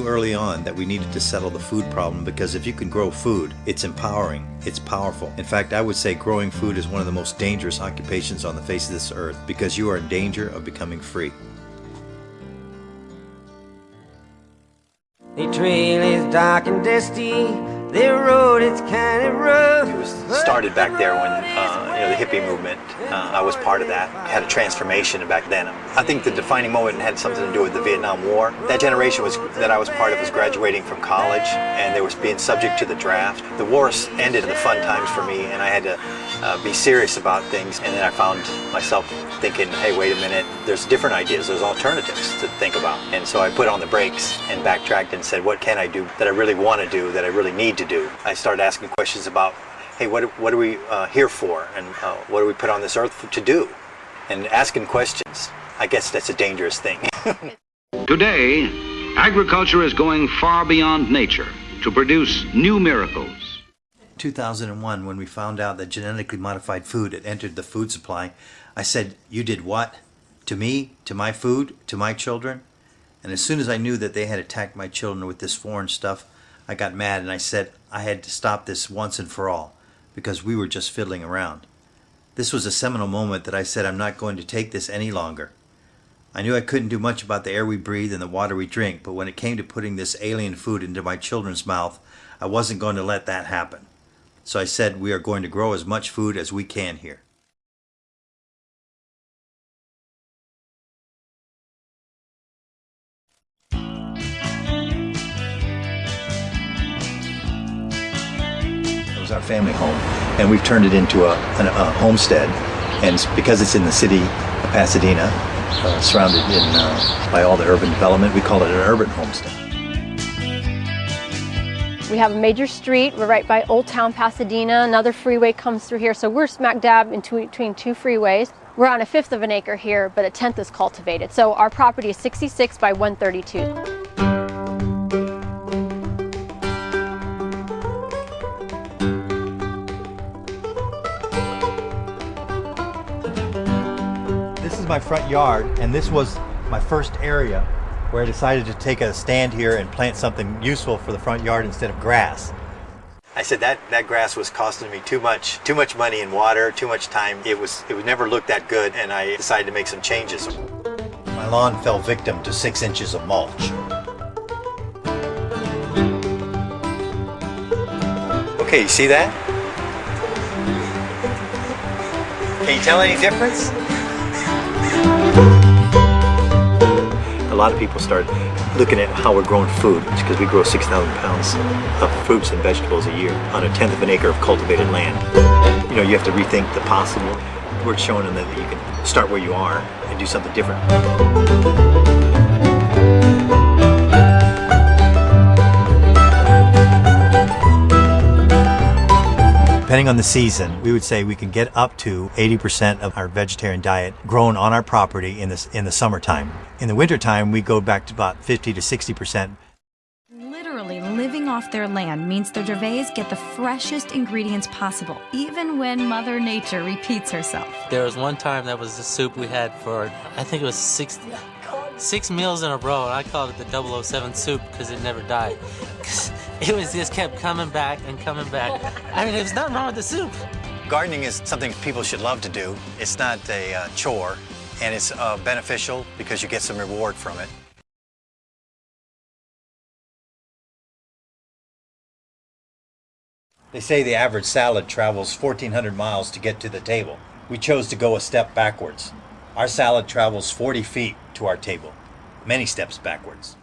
early on that we needed to settle the food problem, because if you can grow food, it's empowering, it's powerful. In fact, I would say growing food is one of the most dangerous occupations on the face of this earth, because you are in danger of becoming free. The trail is dark and dusty, the road is kind of rough. It was started back there when the hippie movement, I was part of that. I had a transformation back then. I think the defining moment had something to do with the Vietnam War. That generation that I was part of was graduating from college, and they were being subject to the draft. The war ended the fun times for me, and I had to be serious about things. And then I found myself thinking, hey, wait a minute, there's different ideas, there's alternatives to think about. And so I put on the brakes and backtracked and said, what can I do that I really want to do, that I really need to do? I started asking questions about, hey, what are we here for, and what do we put on this earth to do? And asking questions, I guess that's a dangerous thing. Today, agriculture is going far beyond nature to produce new miracles. 2001, when we found out that genetically modified food had entered the food supply, I said, you did what? To me? To my food? To my children? And as soon as I knew that they had attacked my children with this foreign stuff, I got mad and I said I had to stop this once and for all, because we were just fiddling around. This was a seminal moment that I said I'm not going to take this any longer. I knew I couldn't do much about the air we breathe and the water we drink, but when it came to putting this alien food into my children's mouth, I wasn't going to let that happen. So I said we are going to grow as much food as we can here. Our family home, and we've turned it into a homestead, and because it's in the city of Pasadena, surrounded by all the urban development, we call it an urban homestead. We have a major street. We're right by Old Town Pasadena. Another freeway comes through here, so we're smack dab in between two freeways. We're on 1/5 of an acre here, but 1/10 is cultivated, so our property is 66 by 132. My front yard, and this was my first area where I decided to take a stand here and plant something useful for the front yard instead of grass. I said that grass was costing me too much money and water, too much time. It would never look that good, and I decided to make some changes. My lawn fell victim to 6 inches of mulch. Okay, you see that? Can you tell any difference? A lot of people start looking at how we're growing food, because we grow 6,000 pounds of fruits and vegetables a year on 1/10 of an acre of cultivated land. You have to rethink the possible. We're showing them that you can start where you are and do something different. Depending on the season, we would say we can get up to 80% of our vegetarian diet grown on our property in the summertime. In the wintertime, we go back to about 50 to 60%. Literally living off their land means the Gervais get the freshest ingredients possible, even when Mother Nature repeats herself. There was one time that was the soup we had for, I think it was six meals in a row, and I called it the 007 soup because it never died. It just kept coming back and coming back. I mean, there's nothing wrong with the soup. Gardening is something people should love to do. It's not a chore, and it's beneficial because you get some reward from it. They say the average salad travels 1,400 miles to get to the table. We chose to go a step backwards. Our salad travels 40 feet to our table, many steps backwards.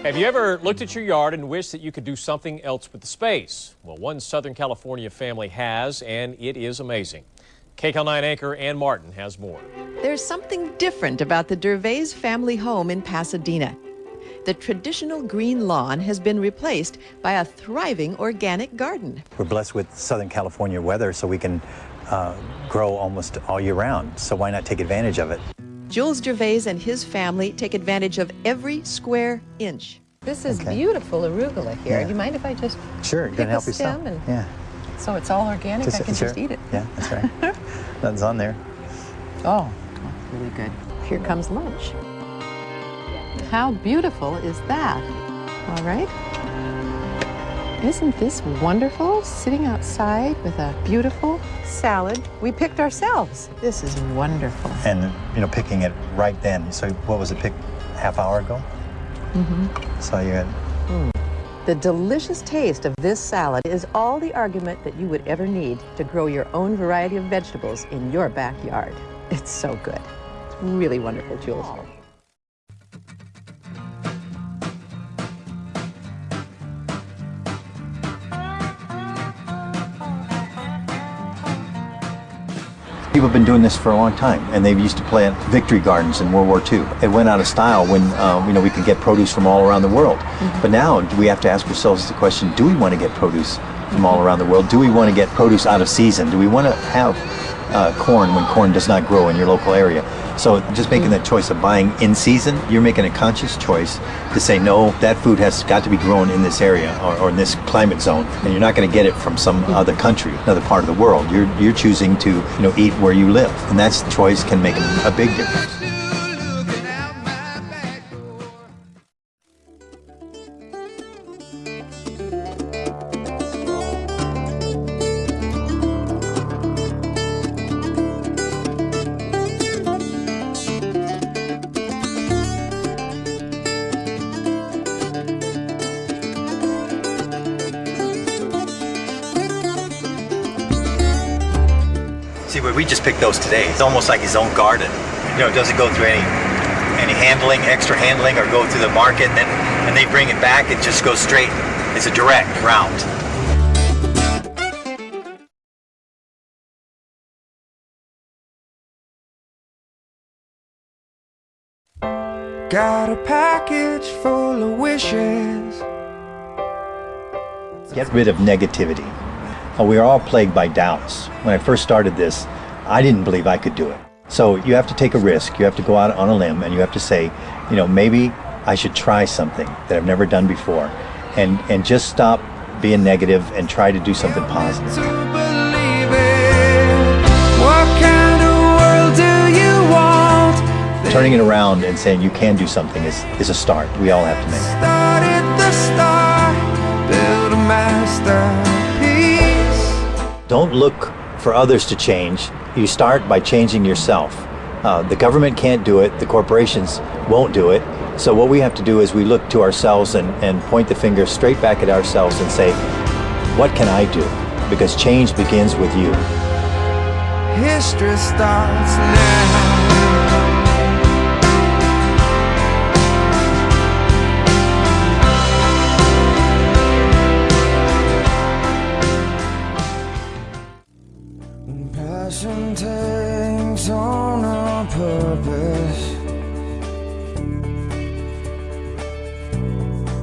Have you ever looked at your yard and wished that you could do something else with the space? Well, one Southern California family has, and it is amazing. KCAL9 anchor Ann Martin has more. There's something different about the Gervais family home in Pasadena. The traditional green lawn has been replaced by a thriving organic garden. We're blessed with Southern California weather, so we can grow almost all year round. So why not take advantage of it? Jules Gervais and his family take advantage of every square inch. This is beautiful arugula here. Yeah. Do you mind if I just Sure, you can help yourself. Yeah. So it's all organic, I can just eat it. Yeah, that's right. Nothing's on there. Oh, really good. Here comes lunch. How beautiful is that? All right. Isn't this wonderful? Sitting outside with a beautiful salad we picked ourselves. This is wonderful. And, you know, picking it right then. So what was it, picked half hour ago? Mm-hmm. So you had... The delicious taste of this salad is all the argument that you would ever need to grow your own variety of vegetables in your backyard. It's so good. It's really wonderful, Jules. People have been doing this for a long time, and they used to plant victory gardens in World War II. It went out of style when you know, we could get produce from all around the world. But now we have to ask ourselves the question, do we want to get produce from all around the world? Do we want to get produce out of season? Do we want to have corn when corn does not grow in your local area? So just making that choice of buying in season, you're making a conscious choice to say, no, that food has got to be grown in this area or in this climate zone, and you're not going to get it from some other country, another part of the world. You're choosing to, you know, eat where you live, and that choice can make a big difference. See, but we just picked those today. It's almost like his own garden. You know, it doesn't go through any handling, extra handling, or go through the market, and they bring it back. It just goes straight. It's a direct route. Got a package full of wishes. Get rid of negativity. We are all plagued by doubts. When I first started this, I didn't believe I could do it. So you have to take a risk. You have to go out on a limb, and you have to say, you know, maybe I should try something that I've never done before, and just stop being negative and try to do something positive. To believe it. What kind of world do you want? Turning it around and saying you can do something is a start. We all have to make it. Start at the start, build a masterpiece. Don't look for others to change. You start by changing yourself. The government can't do it. The corporations won't do it. So what we have to do is we look to ourselves and point the finger straight back at ourselves and say, what can I do? Because change begins with you. History starts now. Passion takes on a purpose.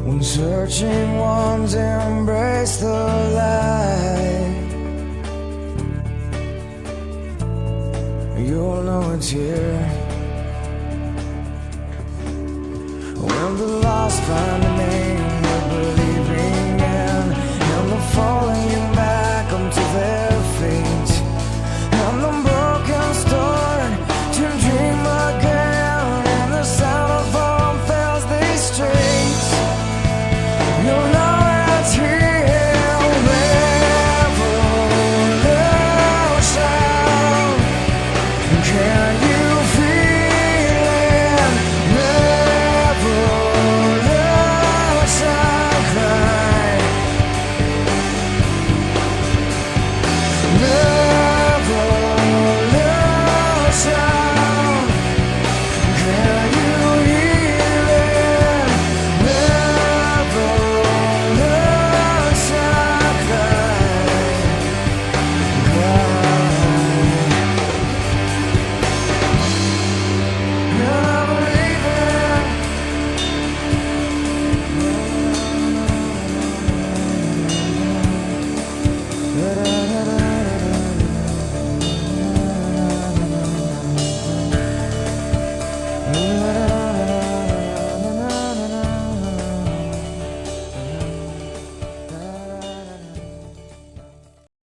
When searching ones embrace the light, you'll know it's here. When the lost find an